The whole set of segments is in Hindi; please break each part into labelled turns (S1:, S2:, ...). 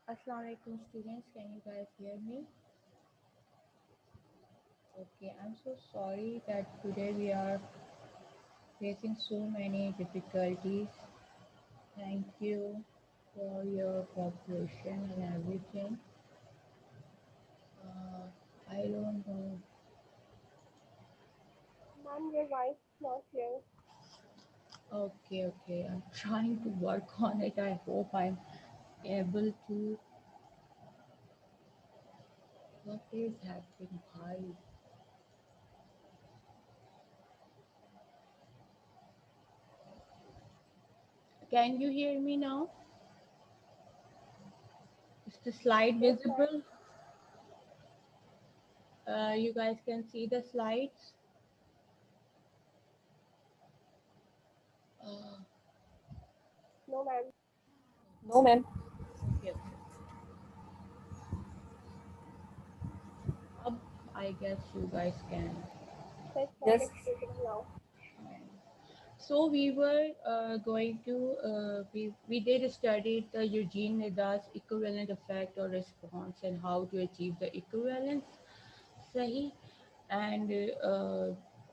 S1: Assalamu alaikum students, can you guys hear me? Okay, I'm so sorry that today we are facing so many difficulties. Thank you for your cooperation and everything. I don't know.
S2: Ma'am, your voice is not clear.
S1: Okay, I'm trying to work on it. I hope I'm able to. What is happening? Hi. Can you hear me now? Is the slide
S2: Yes, ma'am.
S1: visible? You guys can see the slides. Uh,
S2: No, ma'am.
S3: No, ma'am.
S1: okay. Up, I guess you guys can.
S2: Yes, ma'am.
S3: Yes.
S2: It's visible now.
S1: So we were going to we did study the Eugene Nida's equivalent effect or response and how to achieve the equivalence. Sahi, and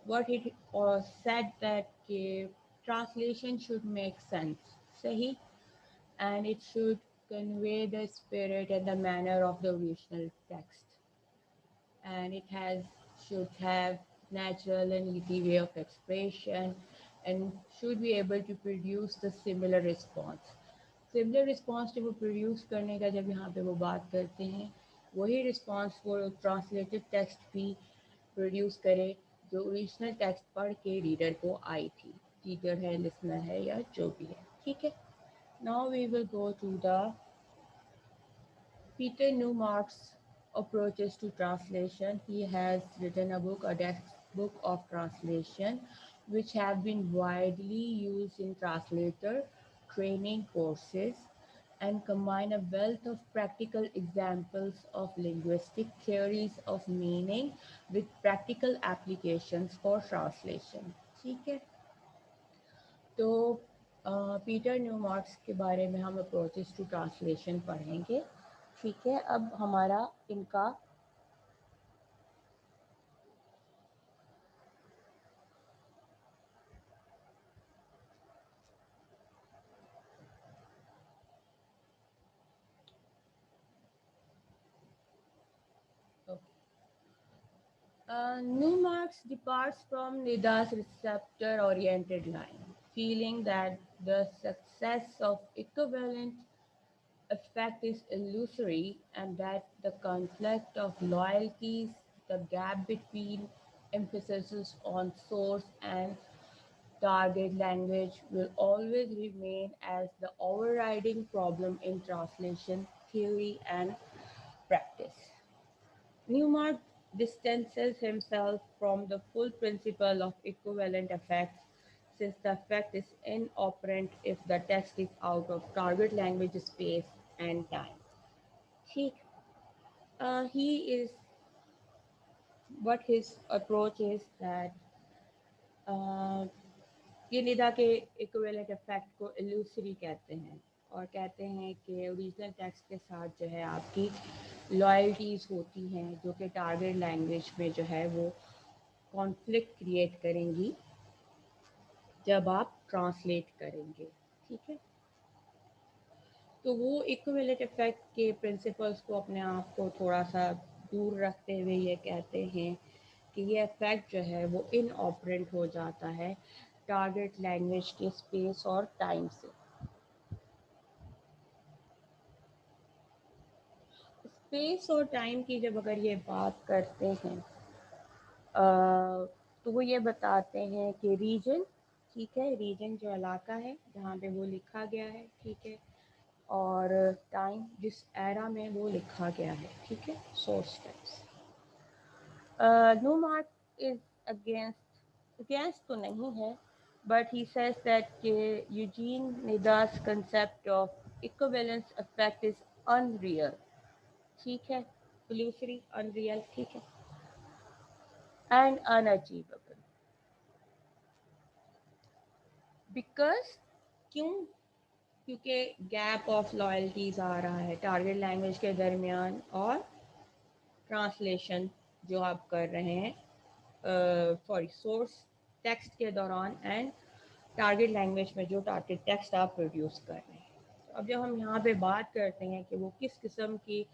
S1: what it said that translation should make sense. Sahi, and it should convey the spirit and the manner of the original text, and it has should have natural and easy way of expression and should be able to produce the similar response. Similar response जब वो प्रोड्यूस करने का जब यहाँ पे वो बात करते हैं वही रिस्पॉन्स वो ट्रांसलेटेड टेक्स्ट भी प्रोड्यूस करे जो ओरिजिनल टेक्स्ट पढ़ के रीडर को आई थी, रीडर है, लिसनर है या जो भी है, ठीक है. Now we will go to the Peter Newmark's approaches to translation. He has written a book, a textbook of translation, which have been widely used in translator training courses and combine a wealth of practical examples of linguistic theories of meaning with practical applications for translation. ठीक है, तो पीटर न्यूमार्क्स के बारे में हम अप्रोचेस टू ट्रांसलेशन पढ़ेंगे. ठीक है, अब हमारा इनका Newmark's departs from Nida's receptor-oriented line, feeling that the success of equivalent effect is illusory and that the conflict of loyalties, the gap between emphasis on source and target language will always remain as the overriding problem in translation theory and practice. Newmark distances himself from the full principle of equivalent effects since the effect is inoperant if the text is out of target language space and time. He, he is what his approach is that uh, ये निदा के इक्विवेलेंट इफेक्ट को इल्यूसरी कहते हैं और कहते हैं कि ओरिजिनल टेक्स्ट के साथ जो है आपकी लॉयल्टीज़ होती हैं जो कि टारगेट लैंग्वेज में जो है वो कॉन्फ्लिक्ट क्रिएट करेंगी जब आप ट्रांसलेट करेंगे. ठीक है, तो वो इक्विवेलेंट इफेक्ट के प्रिंसिपल्स को अपने आप को थोड़ा सा दूर रखते हुए ये कहते हैं कि ये इफेक्ट जो है वो इन ऑपरेंट हो जाता है टारगेट लैंग्वेज के स्पेस और टाइम से. स्पेस और टाइम की जब अगर ये बात करते हैं तो वो ये बताते हैं कि रीजन, ठीक है, रीजन जो इलाका है जहाँ पे वो लिखा गया है, ठीक है, और टाइम जिस एरा में वो लिखा गया है, ठीक है, source text. Newmark is against तो नहीं है, बट ही सेज दैट के Eugene Nida's concept of equivalence effect is unreal. ठीक है, illusory, अनरियल, ठीक है, एंड अनअचीवेबल. बिकॉज क्यों क्योंकि गैप ऑफ लॉयल्टीज आ रहा है टारगेट लैंग्वेज के दरमियान और ट्रांसलेशन जो आप कर रहे हैं, सॉरी, सोर्स टेक्स्ट के दौरान एंड टारगेट लैंग्वेज में जो टारगेट टेक्स्ट आप प्रोड्यूस कर रहे हैं। तो अब जब हम यहाँ पे बात करते हैं कि वो किस किस्म की,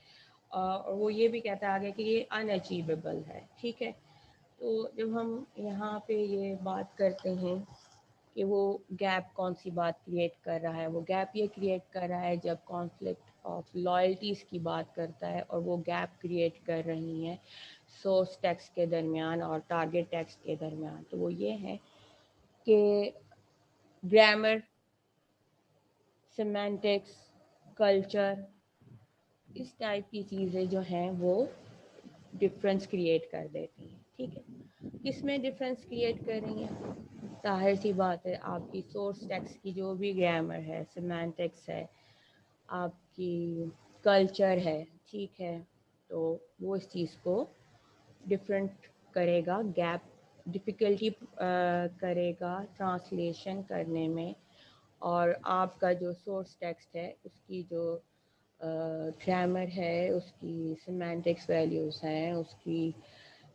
S1: और वो ये भी कहता है आगे कि ये अनअचीवेबल है, ठीक है। तो जब हम यहाँ पे ये बात करते हैं कि वो गैप कौन सी बात क्रिएट कर रहा है, वो गैप ये क्रिएट कर रहा है जब कॉन्फ्लिक्ट ऑफ लॉयल्टीज़ की बात करता है और वो गैप क्रिएट कर रही हैं सोर्स टेक्स्ट के दरमियान और टारगेट टेक्स्ट के दरमियान। तो वो ये है कि ग्रामर, सिमेंटिक्स, कल्चर, इस टाइप की चीज़ें जो हैं वो डिफरेंस क्रिएट कर देती हैं, ठीक है। किस में डिफरेंस क्रिएट कर रही हैं? जाहिर सी बात है, आपकी सोर्स टेक्स्ट की जो भी ग्रामर है, सिमेंटिक्स है, आपकी कल्चर है, ठीक है, तो वो इस चीज़ को डिफरेंट करेगा, गैप डिफ़िकल्टी करेगा ट्रांसलेशन करने में। और आपका जो सोर्स टेक्स्ट है उसकी जो ग्रामर है, उसकी सिमेंटिक्स वैल्यूज़ हैं, उसकी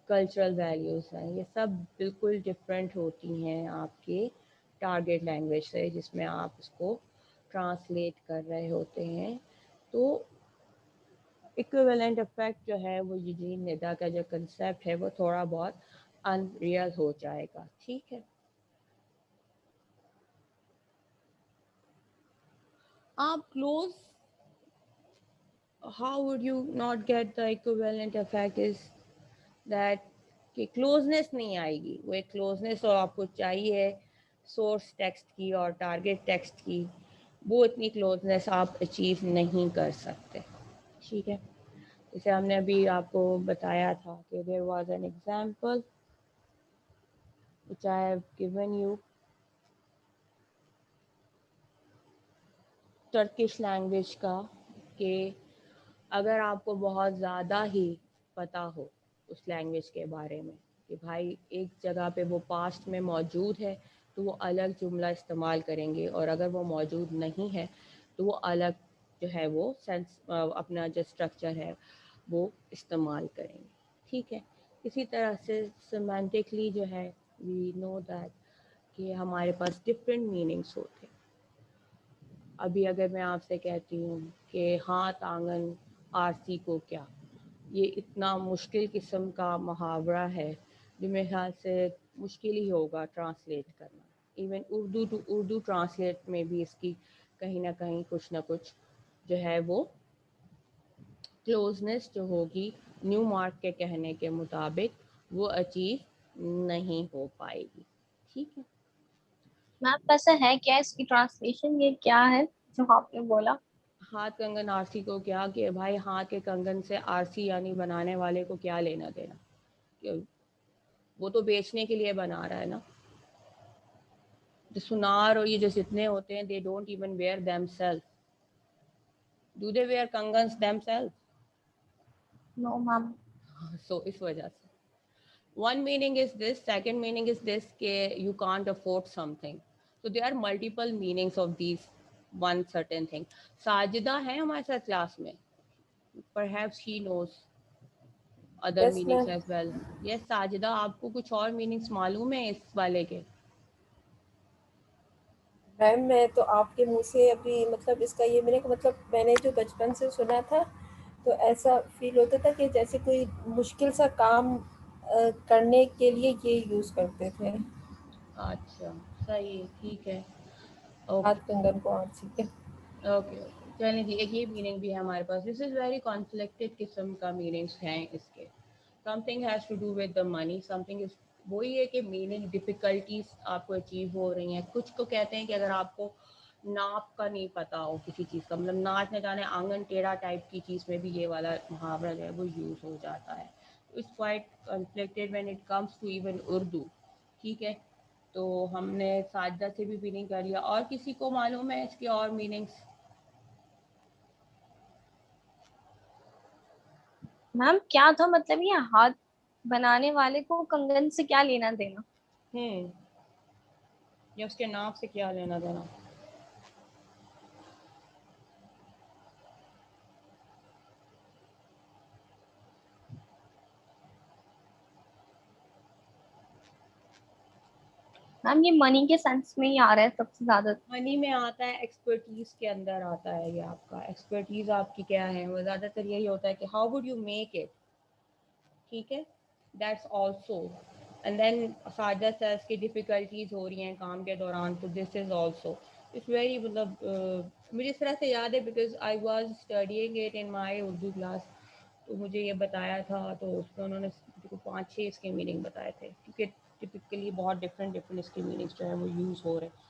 S1: कल्चरल वैल्यूज़ हैं, ये सब बिल्कुल डिफरेंट होती हैं आपके टारगेट लैंग्वेज से जिसमें आप उसको ट्रांसलेट कर रहे होते हैं। तो इक्विवेलेंट इफेक्ट जो है वो यूजीन निदा का जो कंसेप्ट है वो थोड़ा बहुत अनरियल हो जाएगा, ठीक है। आप close, how would you not get the equivalent effect is that कि क्लोजनेस नहीं आएगी। वो एक क्लोजनेस और आपको चाहिए सोर्स टेक्स्ट की और टारगेट टेक्स्ट की, वो इतनी क्लोजनेस आप अचीव नहीं कर सकते, ठीक है। जैसे हमने अभी आपको बताया था कि there was an example which I have given you, Turkish language का, कि अगर आपको बहुत ज़्यादा ही पता हो उस लैंग्वेज के बारे में कि भाई एक जगह पे वो पास्ट में मौजूद है तो वो अलग जुमला इस्तेमाल करेंगे, और अगर वो मौजूद नहीं है तो वो अलग जो है वो सेंस अपना जो स्ट्रक्चर है वो इस्तेमाल करेंगे, ठीक है। इसी तरह से सिमेंटिकली जो है वी नो दैट कि हमारे पास डिफरेंट मीनिंग्स होते हैं। अभी अगर मैं आपसे कहती हूँ कि हाथ आंगन आरसी को क्या, ये इतना मुश्किल किस्म का मुहावरा है जो मेरे ख्याल से मुश्किल ही होगा ट्रांसलेट करना। Even Urdu to Urdu translate में भी इसकी कहीं ना कहीं कुछ ना कुछ जो है वो क्लोजनेस जो होगी न्यू मार्क के कहने के मुताबिक वो अचीव नहीं हो पाएगी, ठीक है।
S3: मैम वैसे है क्या इसकी ट्रांसलेशन, ये क्या है जो आपने बोला?
S1: हाथ कंगन आरसी को क्या, कि भाई हाथ के कंगन से आरसी यानी बनाने वाले को क्या लेना देना, कि वो तो बेचने के लिए बना रहा है ना। जो सुनार और ये जो जितने होते हैं they don't even wear themselves, do they wear कंगन्स देमसेल्फ?
S3: No ma'am.
S1: सो इस वजह से one meaning is this, second meaning is this कि you can't afford something, so there are multiple meanings of these one certain thing। Sajida है हमारे साथ क्लास में, perhaps she knows other
S4: yes
S1: meanings
S4: ma'am.
S1: as well। yes Sajida, आपको कुछ और meanings मालूम है इस वाले के?
S4: मैम मैं तो आपके मुंह से अभी मतलब इसका ये मेरे को मतलब मैंने जो बचपन से सुना था तो ऐसा फील होता था कि जैसे कोई मुश्किल सा काम करने के लिए ये यूज करते थे।
S1: अच्छा, सही है, ठीक है,
S4: हाथ
S1: ओके
S4: कंगन को आरसी के।
S1: ओके ओके, चलिए जी, एक ये मीनिंग भी है हमारे पास। दिस इज़ वेरी कॉन्फ्लिक्टेड किस्म का मीनिंग्स हैं इसके। Something has to do with the money, something is, वही है कि मीनिंग डिफ़िकल्टीज आपको अचीव हो रही हैं। कुछ को कहते हैं कि अगर आपको नाप का नहीं पता हो किसी चीज़ का, मतलब नाच न जाने आंगन टेढ़ा टाइप की चीज़ में भी ये वाला मुहावरा जो है वो यूज़ हो जाता है। It's quite conflicted when it comes to even Urdu, ठीक है। तो हमने साजदा से भी मीनिंग कर लिया, और किसी को मालूम है इसके और मीनिंग्स?
S3: मैम क्या था मतलब ये हाथ बनाने वाले को कंगन से क्या लेना देना?
S1: या उसके नाम से क्या लेना देना?
S3: मैम ये मनी के सेंस में ही आ रहा है सबसे ज्यादा।
S1: मनी में आता है, एक्सपर्टीज के अंदर आता है ये आपका। एक्सपर्टीज आपकी क्या है, वो ज़्यादातर यही होता है कि how would you make it, ठीक है, दैट्स ऑल्सो। एंड देन साजा सेल्स की डिफ़िकल्टीज हो रही हैं काम के दौरान, तो this is also it's very, मतलब मुझे इस तरह से याद है because I was studying it in my Urdu class. तो मुझे ये बताया था, तो उसमें उन्होंने मुझे को 5-6 इसके मीनिंग बताए थे, क्योंकि टिपिकली बहुत डिफरेंट डिफरेंट इसके मीनिंग्स जो है वो यूज़ हो रहे हैं।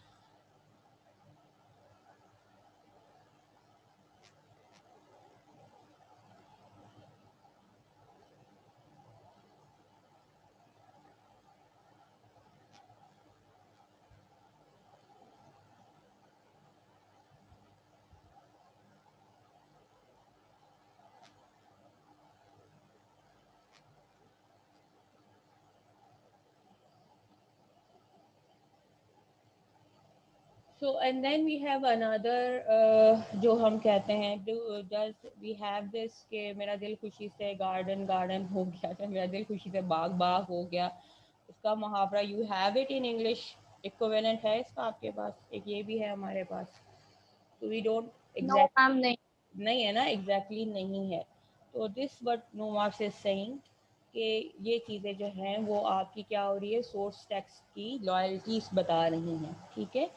S1: So and then we have another जो हम कहते हैं, does we have this कि मेरा दिल खुशी से गार्डन गार्डन हो गया, या मेरा दिल खुशी से बाग बाग हो गया। इसका मुहावरा you have it in English, equivalent है इसका आपके पास? एक ये भी है हमारे पास। तो we don't
S3: know
S1: exact,
S3: ma'am नहीं।
S1: नहीं है ना, एग्जैक्टली नहीं है। तो this what Newmark's is saying कि ये चीज़ें जो हैं वो आपकी क्या हो रही है, सोर्स टैक्स की लॉयल्टीज बता रही हैं, ठीक है,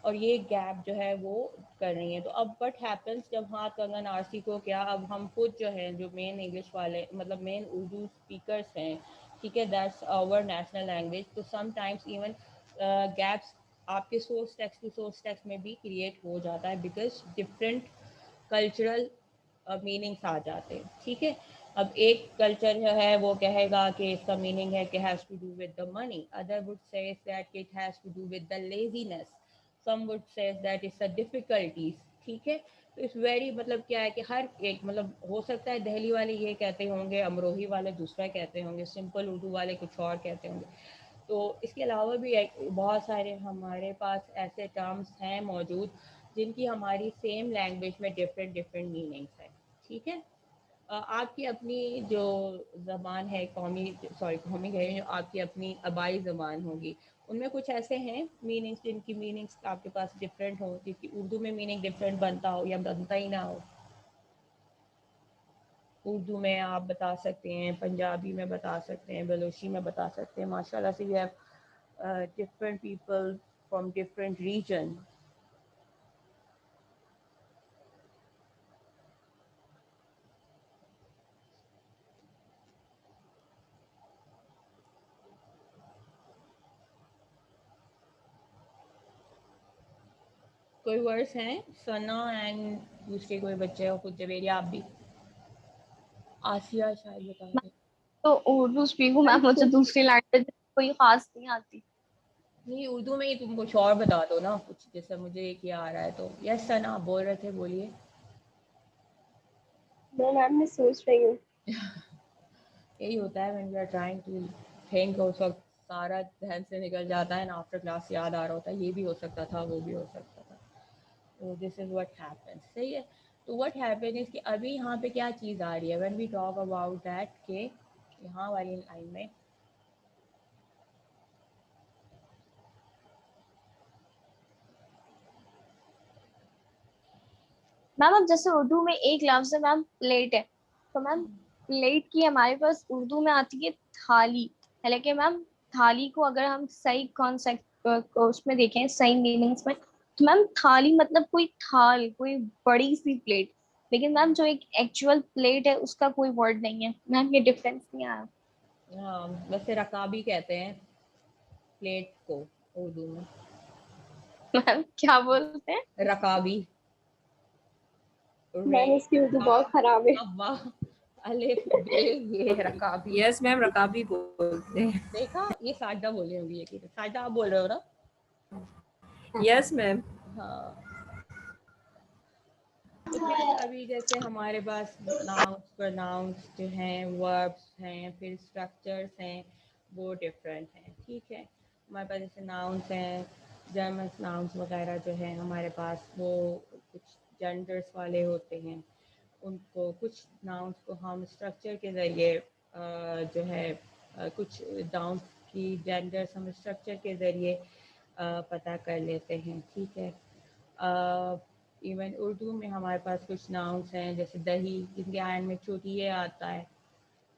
S1: और ये गैप जो है वो कर रही हैं। तो अब व्हाट हैपेंस जब हाथ कंगन आरसी को क्या, अब हम खुद जो है जो मेन इंग्लिश वाले, मतलब मेन उर्दू स्पीकर्स हैं, ठीक है, दैट्स आवर नेशनल लैंग्वेज, तो समटाइम्स इवन गैप्स आपके source text to source text में भी क्रिएट हो जाता है, बिकॉज डिफरेंट कल्चरल मीनिंग्स आ जाते हैं, ठीक है। अब एक कल्चर जो है वो कहेगा कि इसका मीनिंग है कि has to do with the money, other would say that it has to do with the laziness, some would say that it's a difficulties, ठीक है। तो इस वेरी, मतलब क्या है कि हर एक, मतलब हो सकता है दिल्ली वाले ये कहते होंगे, अमरोही वाले दूसरा कहते होंगे, सिंपल उर्दू वाले कुछ और कहते होंगे। तो इसके अलावा भी बहुत सारे हमारे पास ऐसे टर्म्स हैं मौजूद जिनकी हमारी सेम लैंग्वेज में डिफरेंट डिफरेंट मीनिंग्स हैं, ठीक है। आपकी अपनी जो ज़बान है, कौमी, सॉरी कौमी है, जो आपकी अपनी आबाई ज़बान होगी, उनमें कुछ ऐसे हैं मीनिंग्स जिनकी मीनिंग्स आपके पास डिफरेंट हो, जिसकी उर्दू में मीनिंग डिफरेंट बनता हो या बनता ही ना हो। उर्दू में आप बता सकते हैं, पंजाबी में बता सकते हैं, बलोची में बता सकते हैं। माशाल्लाह से we have different people from different region. कोई वर्ड्स हैं, सना एंड दूसरे कोई बच्चे हो, खुद जवेरिया, आप भी, आसिया शायद बता दे।
S3: तो उर्दू स्पीक हूँ मैम, मुझे दूसरी लैंग्वेज कोई खास नहीं आती।
S1: नहीं, उर्दू में ही तुम कुछ और बता दो ना, कुछ जैसे मुझे एक ये आ रहा है। तो यस सना, आप बोल रहे थे, बोलिए।
S2: नो मैम, मैं सोच रही हूँ।
S1: यही होता है when we are trying to think, उस वक्त सारा ध्यान से निकल जाता है ना, आफ्टर क्लास याद आ रहा होता है ये भी हो सकता था, वो भी हो सकता था। तो दिस इज़ व्हाट हैपेंस, सही है। तो व्हाट हैपन इज़ कि अभी यहाँ पे क्या चीज़ आ रही है when we talk about that, के यहाँ वाली लाइन में
S3: मैम अब जैसे उर्दू में एक लफ्ज है मैम, प्लेट है, तो मैम प्लेट की हमारे पास उर्दू में आती है थाली। हालांकि मैम थाली को अगर हम सही कॉन्सेप्ट उसमें देखें, सही मीनिंग्स में, तो मैम थाली मतलब कोई थाल, कोई बड़ी सी प्लेट। लेकिन मैम जो एक एक्चुअल प्लेट है उसका कोई वर्ड नहीं है मैम, ये डिफरेंस नहीं आया।
S1: वैसे रकाबी कहते हैं प्लेट को उर्दू में,
S3: मैम क्या बोलते हैं?
S1: रकाबी, रे,
S2: मैम इसकी उर्दू
S1: का,
S2: बहुत खराब है।
S1: अब्बा, अलिफ बे, ये रकाबी।
S4: यस मैम, रकाबी बोलते हैं।
S1: देखा, ये साजदा बोले होंगी, ये साजदा आप बोल रहे हो ना?
S4: Yes ma'am.
S1: हाँ। तो फिर अभी जैसे हमारे पास नाउन्स, प्रोनाउंस जो हैं, वर्ब्स हैं, फिर स्ट्रक्चर्स हैं, वो डिफरेंट हैं, ठीक है। हमारे पास जैसे नाउन्स हैं, जर्मन नाउन्स वगैरह जो हैं हमारे पास, वो कुछ जेंडर्स वाले होते हैं। उनको कुछ नाउन्स को हम स्ट्रक्चर के ज़रिए जो है कुछ नाउन्स की जेंडर्स हम स्ट्रक्चर के ज़रिए पता कर लेते हैं, ठीक है। इवन उर्दू में हमारे पास कुछ नाउन्स हैं, जैसे दही, जिनके एंड में छोटी ये आता है,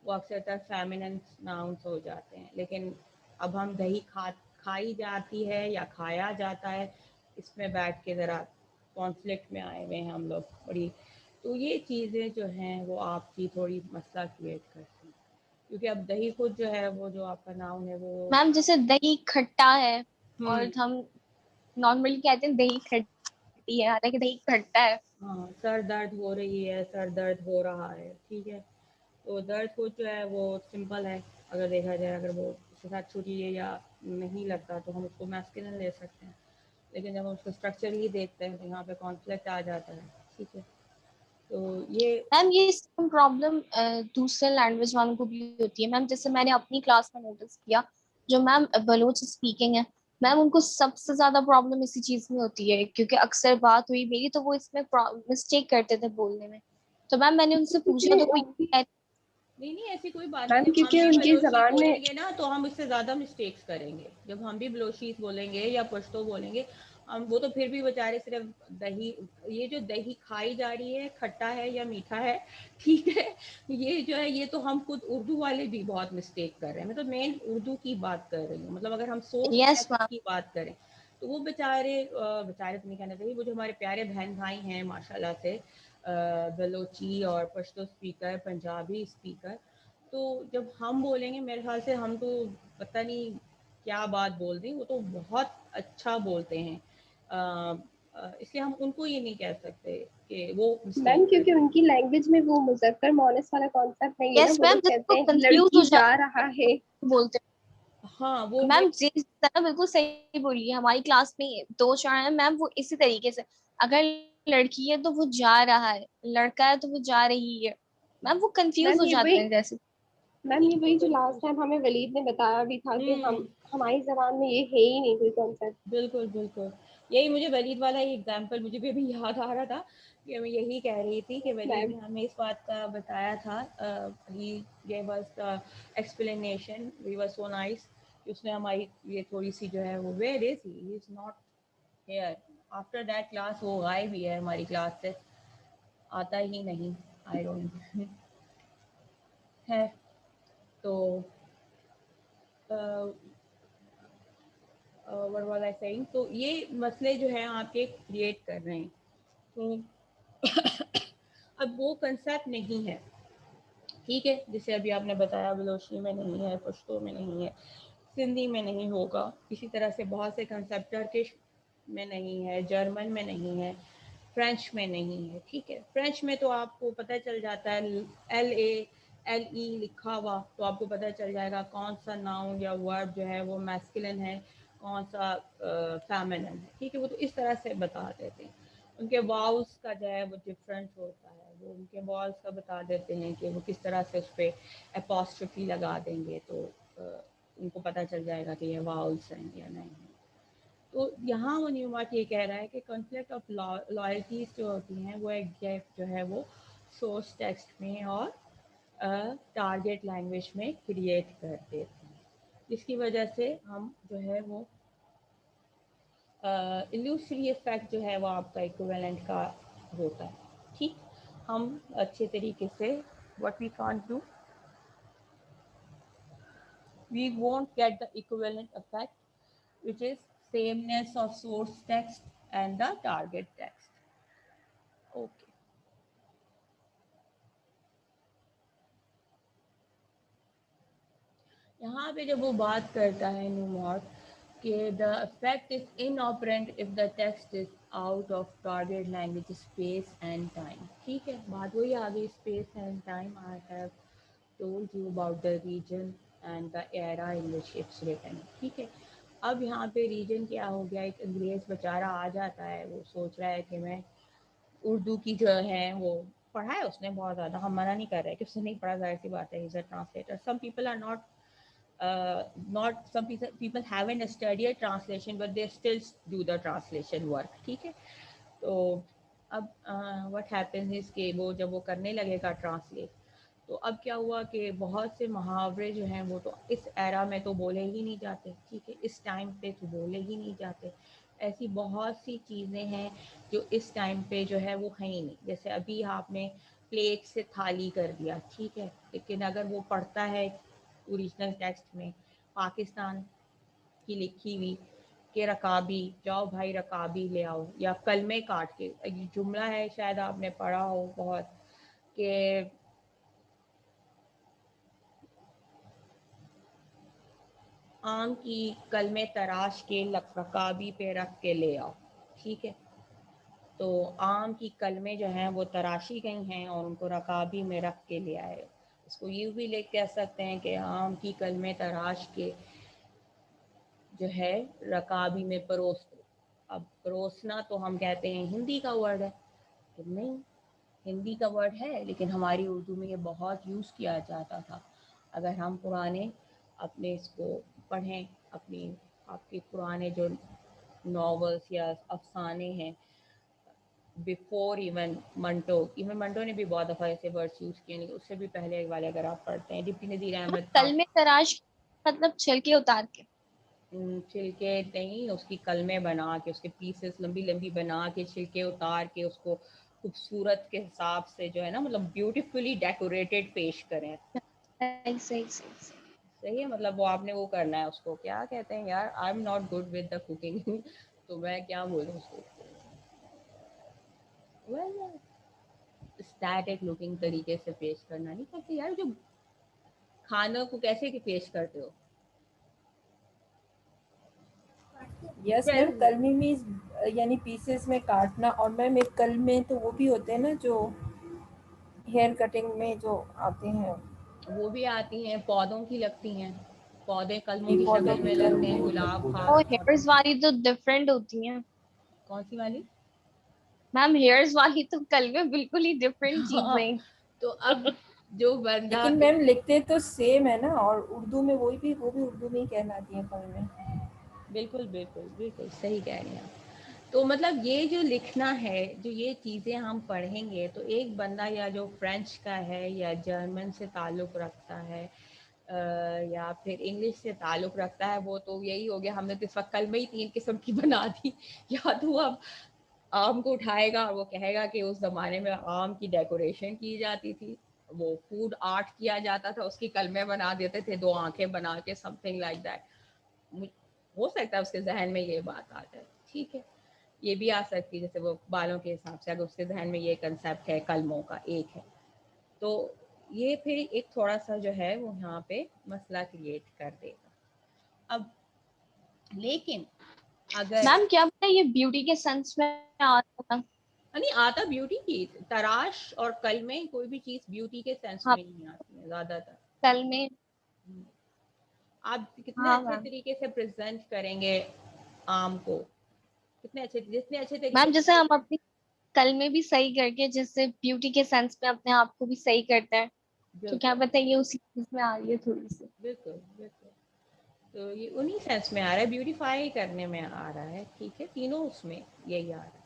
S1: वो अक्सर फेमिनिन नाउन्स हो जाते हैं। लेकिन अब हम दही खाई जाती है या खाया जाता है, इसमें बैठ के ज़रा कॉन्फ्लिक्ट में आए हुए हैं हम लोग बड़ी। तो ये चीज़ें जो हैं वो आपकी थोड़ी मसला क्रिएट करती हैं, क्योंकि अब दही खुद जो है वो जो आपका नाउन है वो
S3: मैम जैसे दही खट्टा है और
S1: हम्म
S3: हम नॉर्मली कहते हैं दही खट्टी है, हालांकि दही खट्टा है।
S1: हाँ, सर दर्द हो रही है, सर दर्द हो रहा है, ठीक है। तो दर्द को जो है वो सिंपल है, अगर देखा जाए, अगर वो उसके साथ छुरी है या नहीं लगता तो हम उसको मैस्कुलिन ले सकते हैं। लेकिन जब हम उसको स्ट्रक्चरली देखते हैं तो यहाँ पे कॉन्फ्लिक्ट आ जाता है, ठीक है। तो ये
S3: मैम ये सेम प्रॉब्लम दूसरे लैंग्वेज वालों को भी होती है मैम। जैसे मैंने अपनी क्लास में नोटिस किया, जो मैम बलोच स्पीकिंग है मैम, उनको सबसे ज्यादा प्रॉब्लम इसी चीज में होती है, क्योंकि अक्सर बात हुई मेरी तो वो इसमें मिस्टेक करते थे बोलने में। तो मैम मैंने उनसे पूछा
S2: क्योंकि
S3: तो वो
S2: उनकी
S1: नहीं नहीं, ऐसी कोई बात नहीं।
S2: मैम
S1: जब हम
S2: क्योंकि
S1: भी
S2: उनकी
S1: बलोची
S2: जबान में
S1: बोलेंगे ना तो हम इससे ज़्यादा मिस्टेक्स करेंगे। जब हम भी बलोची बोलेंगे या पश्तो बोलेंगे, हम वो तो फिर भी बेचारे सिर्फ दही, ये जो दही खाई जा रही है खट्टा है या मीठा है, ठीक है, ये जो है ये तो हम खुद उर्दू वाले भी बहुत मिस्टेक कर रहे हैं। मैं तो मेन उर्दू की बात कर रही हूँ। मतलब अगर हम सोर्स
S3: यस
S1: टेक्स्ट
S3: मैम।
S1: की बात करें तो वो बेचारे बेचारे तो नहीं कहना चाहिए, वो जो हमारे प्यारे बहन भाई हैं माशाल्लाह से, बलोची और पश्तो स्पीकर, पंजाबी स्पीकर, तो जब हम बोलेंगे मेरे ख्याल से हम तो पता नहीं क्या बात बोल दें, वो तो बहुत अच्छा बोलते हैं। इसलिए हम उनको ये नहीं कह सकते कि वो
S2: मैम
S1: मिस्टेक कर
S2: क्योंकि
S1: रहे हैं।
S2: उनकी लैंग्वेज में वो मुजक्कर मोनस वाला कॉन्सेप्ट नहीं है ना,
S3: यस
S2: वो
S3: मैम,
S2: लोग
S3: जिसको
S2: कहते हैं
S3: कंफ्यूज हो
S2: लड़की जा
S3: जाते
S2: रहा है।
S3: हैं बोलते
S1: हाँ
S3: हैं।
S1: वो
S3: मैम जिस तरह बिल्कुल सही बोली है, हमारी क्लास में दो चार हैं मैम, वो इसी तरीके से, अगर लड़की है तो वो जा रहा है, लड़का है तो वो जा रही है। मैम वो कंफ्यूज
S2: मैम
S3: हो
S2: ये
S3: जाते
S2: वही
S3: हैं जैसे।
S2: मैम ये
S1: वो
S2: वही जो लास्ट
S1: कंफ्यूज।
S2: टाइम हमें वलीद ने बताया भी था कि हम
S1: हम्म
S2: हमारी जबान में ये है ही नहीं कोई कॉन्सेप्ट।
S1: बिल्कुल बिल्कुल। यही मुझे वलीद वाला ही एग्जाम्पल मुझे भी अभी याद आ रहा था, कि मैं यही कह रही थी कि वलीद
S2: मैम
S1: ने हमें इस बात का बताया था। He gave us the explanation, we were so nice, कि उसने हमारी ये थोड़ी सी जो है वो, where is he is not here. After that class वो गायब ही है हमारी क्लास से, आता ही नहीं, आई डोंट है। तो व्हाट वाज आई सेइंग, तो ये मसले जो हैं आपके क्रिएट कर रहे हैं। तो अब वो कंसेप्ट नहीं है, ठीक है, जैसे अभी आपने बताया बलोची में नहीं है, पश्तो में नहीं है, सिंधी में नहीं होगा, इसी तरह से बहुत से कंसेप्ट टर्किश में नहीं है, जर्मन में नहीं है, फ्रेंच में नहीं है, ठीक है। फ्रेंच में तो आपको पता चल जाता है, LALE लिखा हुआ तो आपको पता चल जाएगा कौन सा नाउन या वर्ब जो है वो मैस्कुलिन है, कौन सा फेमिनिन है, ठीक है। वो तो इस तरह से बता देते हैं। उनके वाउल्स का जो है वो डिफरेंट होता है, वो उनके वाउल्स का बता देते हैं कि वो किस तरह से उस पर एपोस्ट्रोफी लगा देंगे, तो उनको पता चल जाएगा कि ये वाउल्स हैं या नहीं है। तो यहाँ वो न्यूमार्ट ये कह रहा है कि कॉन्फ्लिक्ट ऑफ लॉयल्टीज जो होती हैं वो एक गैप जो है वो सोर्स टेक्स्ट में और टारगेट लैंग्वेज में क्रिएट कर देते हैं, जिसकी वजह से हम जो है वो इल्यूसरी इफेक्ट जो है वो आपका इक्विवेलेंट का होता है, ठीक। हम अच्छे तरीके से what we can't do, we won't get the equivalent effect, which is sameness of source text and the target text. Okay. यहाँ पे जब वो बात करता है न्यूमॉर्ट कि the effect is inoperant if the text is out of target language space and time, ठीक है। बात वही आ गई, space and time. I have told you about the reason and the era in which it's written, ठीक है। अब यहाँ पे रीजन क्या हो गया, एक अंग्रेज बेचारा आ जाता है, वो सोच रहा है कि मैं उर्दू की जो है वो पढ़ा है उसने बहुत ज़्यादा, हम मना नहीं कर रहे कि उसने नहीं पढ़ा, जाहिर सी बात है, is a translator. Some people are not some people haven't studied translation but they still do the translation work, ठीक है। तो अब what happens is कि वो जब वो करने लगेगा ट्रांसलेट, तो अब क्या हुआ कि बहुत से मुहावरे जो हैं वो तो इस एरा में तो बोले ही नहीं जाते, ठीक है, इस टाइम पे तो बोले ही नहीं जाते। ऐसी बहुत सी चीज़ें हैं जो इस टाइम पे जो है वो हैं ही नहीं। जैसे अभी आपने प्लेट से थाली कर दिया, ठीक है, लेकिन अगर वो पढ़ता है ओरिजिनल टेक्स्ट में पाकिस्तान की लिखी हुई कि रकाबी, जाओ भाई रकाबी ले आओ, या कलमे काट के, ये जुमला है शायद आपने पढ़ा हो बहुत, कि आम की कलमे तराश के रकाबी पे रख के ले आओ, ठीक है। तो आम की कलमें जो हैं वो तराशी गई हैं और उनको रकाबी में रख के ले आए। इसको यूँ भी ले कह सकते हैं कि आम की कलमें तराश के जो है रकाबी में परोस दो। अब परोसना तो हम कहते हैं हिंदी का वर्ड है, तो नहीं, हिंदी का वर्ड है लेकिन हमारी उर्दू में ये बहुत यूज़ किया जाता था। अगर हम पुराने अपने इसको पढ़ें, अपनी आपके पुराने जो नॉवेल्स या अफसाने हैं, बिफोर इवन मंटो ने भी बहुत दफ़ा ऐसे वर्ड्स यूज़ किए, लेकिन उससे भी पहले वाले अगर आप पढ़ते हैं डिप्टी नज़ीर अहमद का,
S3: कल में तराश मतलब छिलके उतार के।
S1: छिलके नहीं, उसकी कलमें बना के, उसके पीसेस लंबी लंबी बना के, छिलके उतार के उसको खूबसूरत के हिसाब से जो है ना, मतलब ब्यूटीफुली डेकोरेटेड पेश करें।
S3: सही सही सही सही।
S1: सही है, मतलब वो आपने वो करना है, उसको क्या कहते हैं यार, I am not good with the cooking तो मैं क्या बोलूँ उसको, वेल स्टैटिक लुकिंग तरीके से पेश करना नहीं करते यार, जो खाना को कैसे के पेश करते हो।
S4: यस मैम, कलमी मीन्स यानी पीसेस में काटना। और मैम एक कलमे तो वो भी होते हैं ना जो हेयर कटिंग में जो आते हैं।
S1: वो भी आती हैं, पौधों की लगती हैं, पौधे कलमों
S4: जी,
S1: की
S4: पौधों
S1: शक्ल
S4: की
S1: में लगते हैं, गुलाब
S3: और
S1: खास तौर
S3: हेयर्स
S1: पे।
S3: वाली तो डिफरेंट होती हैं
S1: कौन सी वाली?
S3: मैम, हेयर्स वाली तो कल में बिल्कुल ही डिफरेंट
S1: हाँ,
S3: चीजें।
S1: तो अब जो बंदा
S4: लेकिन मैम लिखते तो सेम है ना, और उर्दू में वही भी, वो भी उर्दू में ही कहलाती है कलमे।
S1: बिल्कुल बिल्कुल बिल्कुल सही कह रही हैं आप। तो मतलब ये जो लिखना है, जो ये चीज़ें हम पढ़ेंगे, तो एक बंदा या जो फ्रेंच का है या जर्मन से ताल्लुक़ रखता है, या फिर इंग्लिश से ताल्लुक़ रखता है, वो तो यही हो गया, हमने तो इस वक्त कल में ही 3 किस्म की बना दी। या तो अब आम को उठाएगा और वो कहेगा कि उस ज़माने में आम की डेकोरेशन की जाती थी, वो फूड आर्ट किया जाता था, उसकी कलमें बना देते थे, 2 आँखें बना के, समथिंग लाइक दैट। हो सकता है उसके जहन में ये बात आ जाए, ठीक है, ये भी आ सकती है, जैसे वो बालों के हिसाब से अगर उसके जहन में ये कंसेप्ट है कलमों का एक है, तो ये फिर एक थोड़ा सा जो है वो यहाँ पे मसला क्रिएट कर देगा। अब लेकिन अगर
S3: मैम क्या पता ये ब्यूटी के सेंस में आता था।
S1: नहीं आता, ब्यूटी की तराश और कल में कोई भी चीज़ ब्यूटी के सेंस
S3: हाँ,
S1: में नहीं आती है ज़्यादातर।
S3: कल में।
S1: आप कितने
S3: हाँ
S1: अच्छे
S3: मैम।
S1: तरीके से प्रेजेंट करेंगे आम को, कितने अच्छे, जितने अच्छे तरीके
S3: मैम जैसे
S1: से,
S3: हम अपनी कल में भी सही करके जैसे ब्यूटी के सेंस में अपने आप को भी सही करते हैं, तो क्या
S1: बिल्कुल
S3: पता ये उसी चीज में आ रही है थोड़ी सी।
S1: बिल्कुल बिल्कुल, तो ये उन्हीं सेंस में आ रहा है, ब्यूटीफाई करने में आ रहा है, ठीक है, तीनों उसमें यही आ रहा है।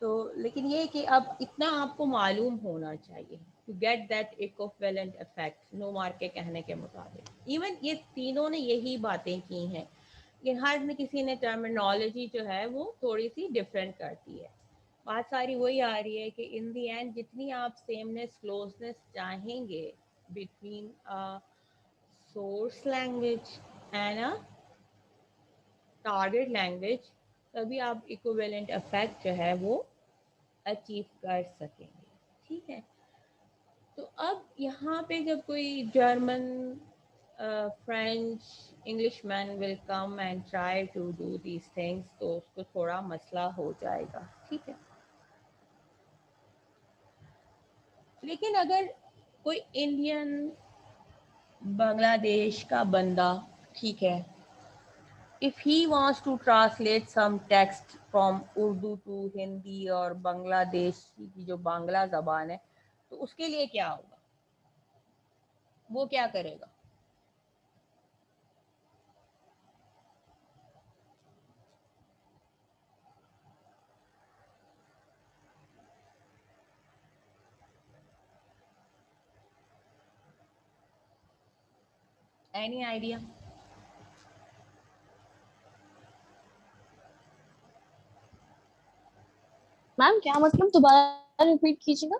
S1: तो लेकिन ये कि अब इतना आपको मालूम होना चाहिए to get that equivalent effect, Newmark के कहने के मुताबिक, इवन ये तीनों ने यही बातें की हैं, लेकिन हर में किसी ने टर्मिनोलॉजी जो है वो थोड़ी सी डिफरेंट करती है। बात सारी वही आ रही है कि इन दी एंड जितनी आप सेमनेस क्लोजनेस चाहेंगे between source language and a target language, तभी आप इक्विवेलेंट इफेक्ट जो है वो अचीव कर सकेंगे, ठीक है। तो अब यहाँ पे जब कोई German, French, English man will come and try to do these things, तो उसको थोड़ा मसला हो जाएगा, ठीक है। लेकिन अगर कोई इंडियन, बांग्लादेश का बंदा, ठीक है, if he wants to translate some text from Urdu to Hindi और बांग्लादेश की जो बांग्ला ज़बान है, तो उसके लिए क्या होगा, वो क्या करेगा? Any idea?
S3: मैम क्या मतलब, दोबारा रिपीट कीजिएगा।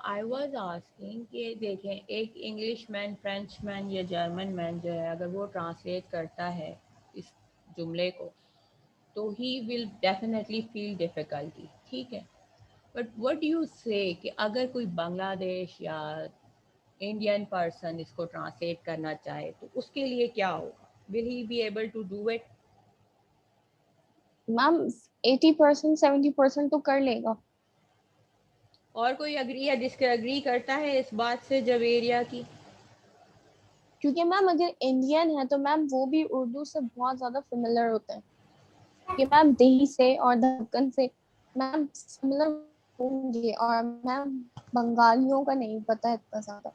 S1: आई वॉज आस्किंग कि देखें, एक इंग्लिश मैन, फ्रेंच मैन या जर्मन मैन जो है, अगर वो ट्रांसलेट करता है इस जुमले को, तो he will definitely feel difficulty, ठीक है। बट व्हाट यू से कि अगर कोई बांग्लादेश या इंडियन पर्सन इसको ट्रांसलेट करना चाहे तो उसके लिए क्या होगा? Will he be able to do it?
S3: Ma'am 80% 70% तो कर लेगा।
S1: और कोई अग्री है जिसके अग्री करता है इस बात से, जवेरिया की?
S3: क्योंकि मैम अगर इंडियन है तो मैम वो भी उर्दू से बहुत ज्यादा फेमिलियर होते हैं, कि मैम दिल्ली से और दक्कन से मैम सिमिलर होंगे, और मैम बंगालियों का नहीं पता है इतना ज्यादा।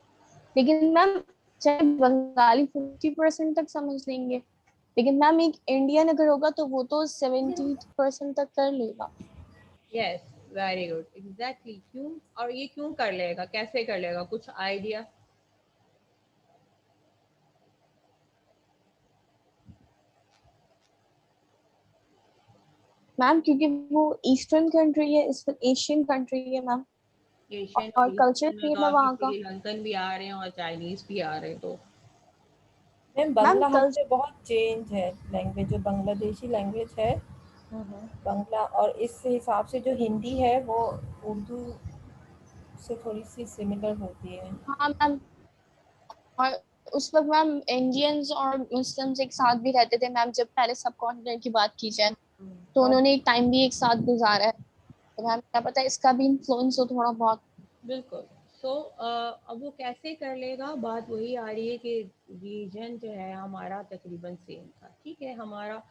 S3: लेकिन मैम चाहे बंगाली 50% तक समझ लेंगे, लेकिन मैम एक इंडियन अगर होगा तो वो तो 70% तक कर लेगा।
S1: Yes, very good, exactly. क्यों? और ये क्यों कर लेगा, कैसे कर लेगा, कुछ आइडिया?
S3: मैम क्योंकि वो ईस्टर्न कंट्री है, इस एशियन कंट्री है मैम,
S1: एशियन
S3: और
S1: और
S3: कल्चर
S1: ईस्टर्न में तो
S3: सेम है
S1: आपके
S3: वहाँ का।
S1: श्रीलंकन भी आ रहे हैं और चाइनीज भी आ रहे हैं, तो
S4: मैम
S3: मैम
S4: बांग्ला
S3: कल
S4: हमसे बहुत चेंज है, लैंग्वेज जो बांग्लादेशी लैंग्वेज है
S1: हम्म।
S4: बांग्ला, और इस हिसाब से जो हिंदी है वो उर्दू से थोड़ी सी सिमिलर होती है।
S3: हाँ मैम, और उस वक्त मैम इंडियंस और मुस्लिम्स एक साथ भी रहते थे मैम, जब पहले सब कॉन्टिनेंट की बात की जाए तो
S4: हाँ,
S3: उन्होंने एक टाइम भी एक साथ गुजारा है, तो मैम क्या पता इसका भी इन्फ्लुएंस हो थोड़ा बहुत।
S1: बिल्कुल। सो अब वो कैसे कर लेगा, बात वही आ रही है कि रीजन जो है हमारा तकरीबन सेम था, ठीक है। हमारा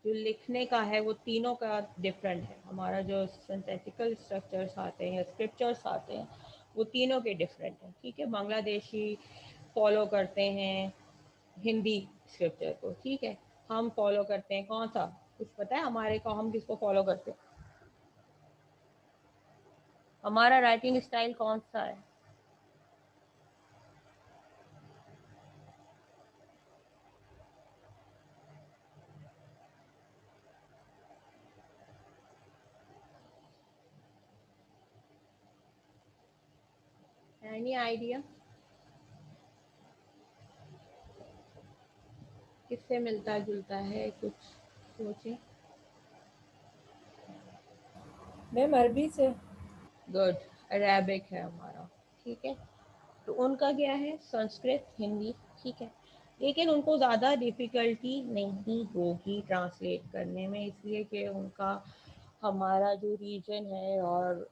S1: जो लिखने का है वो तीनों का डिफरेंट है, हमारा जो सिंथेटिकल स्ट्रक्चर्स आते हैं, स्क्रिप्चर्स आते हैं, वो तीनों के डिफरेंट हैं, ठीक है। बांग्लादेशी फॉलो करते हैं हिंदी स्क्रिप्चर को, ठीक है। हम फॉलो करते हैं कौन सा, कुछ पता है हमारे को, हम किसको फॉलो करते हैं? हमारा राइटिंग स्टाइल कौन सा है? Any idea? किससे मिलता जुलता है, कुछ सोचें।
S4: मैम अरबी से।
S1: गुड, अरेबिक है हमारा, ठीक है। तो उनका क्या है, संस्कृत, हिंदी, ठीक है। लेकिन उनको ज़्यादा डिफ़िकल्टी नहीं होगी ट्रांसलेट करने में, इसलिए कि उनका हमारा जो रीजन है और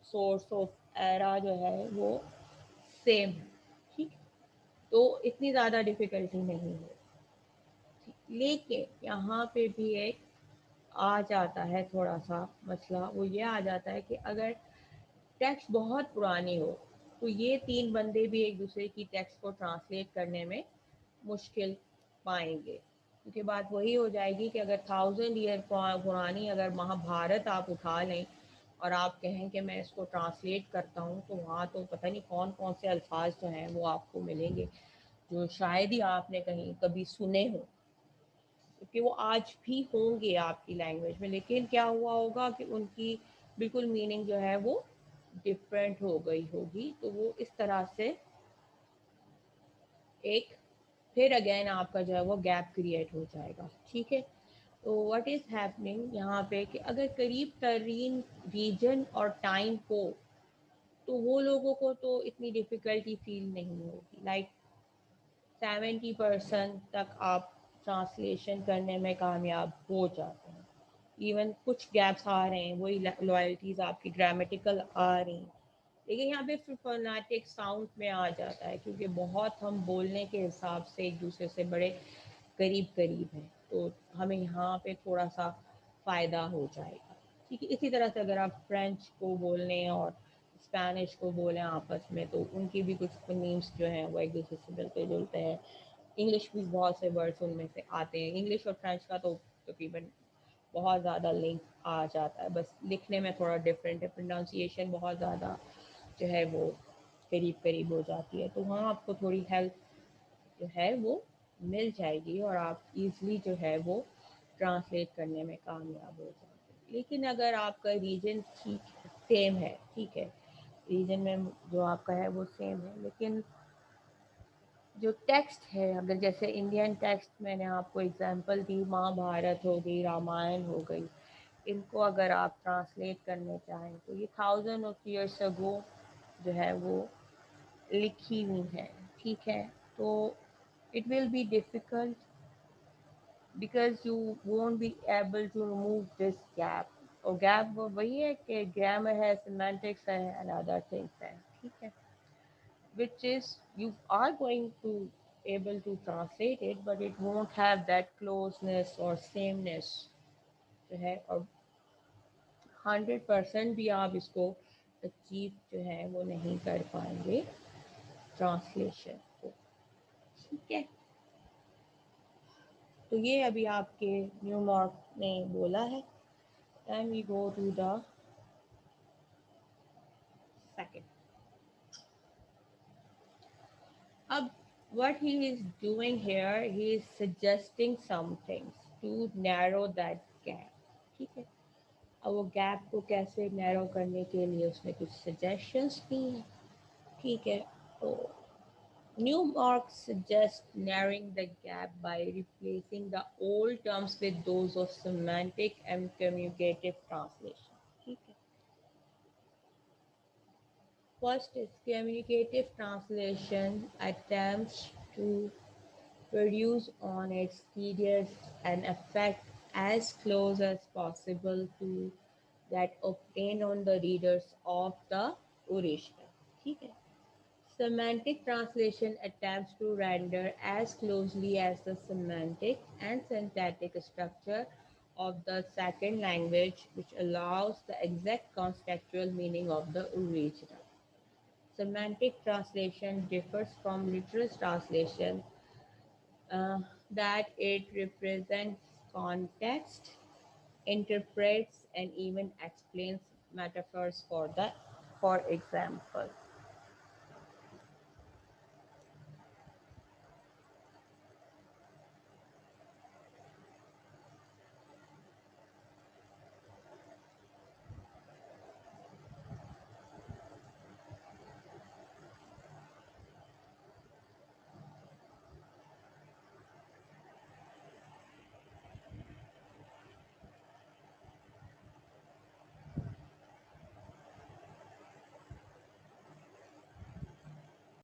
S1: सोर्स ऑफ एरा जो है वो सेम है, ठीक है। तो इतनी ज़्यादा डिफ़िकल्टी नहीं है। लेकिन यहाँ पे भी एक आ जाता है थोड़ा सा मसला, वो ये आ जाता है कि अगर टेक्स्ट बहुत पुरानी हो तो ये तीन बंदे भी एक दूसरे की टेक्स्ट को ट्रांसलेट करने में मुश्किल पाएंगे, क्योंकि बात वही हो जाएगी कि अगर 1000 ईयर पुरानी अगर महाभारत आप उठा लें और आप कहें कि मैं इसको ट्रांसलेट करता हूँ, तो वहाँ तो पता नहीं कौन कौन से अल्फाज जो हैं वो आपको मिलेंगे जो शायद ही आपने कहीं कभी सुने हों, क्योंकि वो आज भी होंगे आपकी लैंग्वेज में, लेकिन क्या हुआ होगा कि उनकी बिल्कुल मीनिंग जो है वो डिफरेंट हो गई होगी। तो वो इस तरह से एक फिर अगेन आपका जो है वो गैप क्रिएट हो जाएगा, ठीक है। तो व्हाट इज़ हैपनिंग यहाँ पे कि अगर करीब तरीन रीजन और टाइम हो तो वो लोगों को तो इतनी डिफ़िकल्टी फील नहीं होगी, लाइक 70% तक आप ट्रांसलेशन करने में कामयाब हो जाते हैं। इवन कुछ गैप्स आ रहे हैं, वही लॉयल्टीज आपकी ग्रामेटिकल आ रही हैं, लेकिन यहाँ पे फिर फोनेटिक साउंड में आ जाता है, क्योंकि बहुत हम बोलने के हिसाब से एक दूसरे से बड़े करीब करीब हैं, तो हमें यहाँ पे थोड़ा सा फ़ायदा हो जाएगा, ठीक है। इसी तरह से अगर आप फ्रेंच को बोलने और स्पेनिश को बोलें आपस में, तो उनकी भी कुछ नीम्स जो हैं वो एक दूसरे से मिलते जुलते हैं। इंग्लिश भी बहुत से वर्ड्स उनमें से आते हैं, इंग्लिश और फ्रेंच का तो तकरीबन बहुत ज़्यादा लिंक आ जाता है, बस लिखने में थोड़ा डिफरेंट है, प्रोनाउंसिएशन बहुत ज़्यादा जो है वो करीब करीब हो जाती है, तो वहाँ आपको थोड़ी हेल्प जो है वो मिल जाएगी और आप इजीली जो है वो ट्रांसलेट करने में कामयाब हो जाएंगे। लेकिन अगर आपका रीजन ठीक सेम है, ठीक है, रीजन में जो आपका है वो सेम है, लेकिन जो टेक्स्ट है, अगर जैसे इंडियन टेक्स्ट मैंने आपको एग्जांपल दी, महाभारत हो गई, रामायण हो गई, इनको अगर आप ट्रांसलेट करने चाहें तो ये थाउजेंड ऑफ ईयर्स अगो जो है वो लिखी हुई है, ठीक है। तो it will be difficult because you won't be able to remove this gap. और गैप वो वही है कि ग्रामर है, सिमेंटिक्स है एंड अदर थिंग्स है, ठीक है, which is you are going to able to translate it but it won't have that closeness or sameness जो है, और 100% भी आप इसको अचीव जो है वो नहीं कर पाएंगे ट्रांसलेशन को, ठीक है। तो ये अभी आपके न्यू मार्क ने बोला है। And we go to the second. अब what he is doing here, he is suggesting some things to narrow that gap, ठीक है। अब वो गैप को कैसे नैरो करने के लिए उसने कुछ सजेशंस दी हैं, ठीक है। तो Newmark suggests narrowing the gap by replacing the old terms with those of semantic and communicative translation, ठीक है। First is communicative translation attempts to produce on its readers an effect as close as possible to that obtained on the readers of the original, ठीक है। Semantic translation attempts to render as closely as the semantic and syntactic structure of the second language, which allows the exact contextual meaning of the original. Semantic translation differs from literal translation uh, that it represents context, interprets, and even explains metaphors for example.